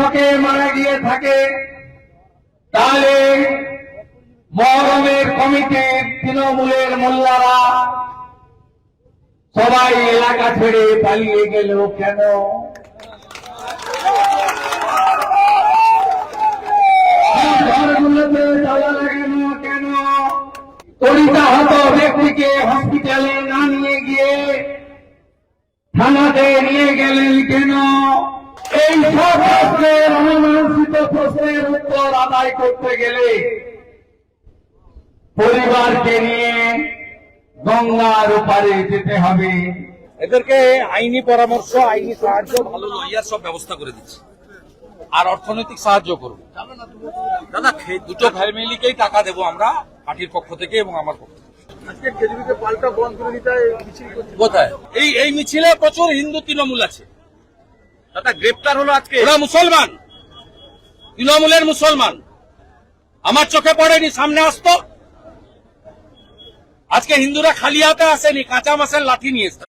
ছকে মারা গিয়ে থাকে, তাহলে মহরমের কমিটির তৃণমূলের মোল্লারা সবাই এলাকা ছেড়ে পালিয়ে গেল কেন? ঘরগুলোতে তালা লাগানো কেন? তড়িতাহত ব্যক্তিকে হসপিটালে না নিয়ে গিয়ে থানাতে নিয়ে গেলেন কেন? এই সব প্রশ্নের অমীমাংসিত প্রশ্নের উত্তর আদায় করতে গেলে পরিবারকে নিয়ে গঙ্গার ওপারে যেতে হবে। এদেরকে আইনি পরামর্শ, আইনি সাহায্য, ভালো লয়ার সব ব্যবস্থা করে দিচ্ছে, আর অর্থনৈতিক সাহায্য করব। দাদা দুটো ফ্যামিলিকেই টাকা দেবো আমরা পার্টির পক্ষ থেকে এবং আমার পক্ষ থেকে। আজকে কেজরিকে পাল্টা বন্ধ করে দিতে মিছিল করছে। কোথায়? এই মিছিলে প্রচুর হিন্দু তৃণমূল আছে। দাদা গ্রেপ্তার হলো আজকে। ওরা মুসলমান, তৃণমূলের মুসলমান। আমার চোখে পড়েনি, সামনে আসতো। আজকে হিন্দুরা খালি হাতে আসেনি, কাঁচা মাছের লাঠি নিয়ে এসছে।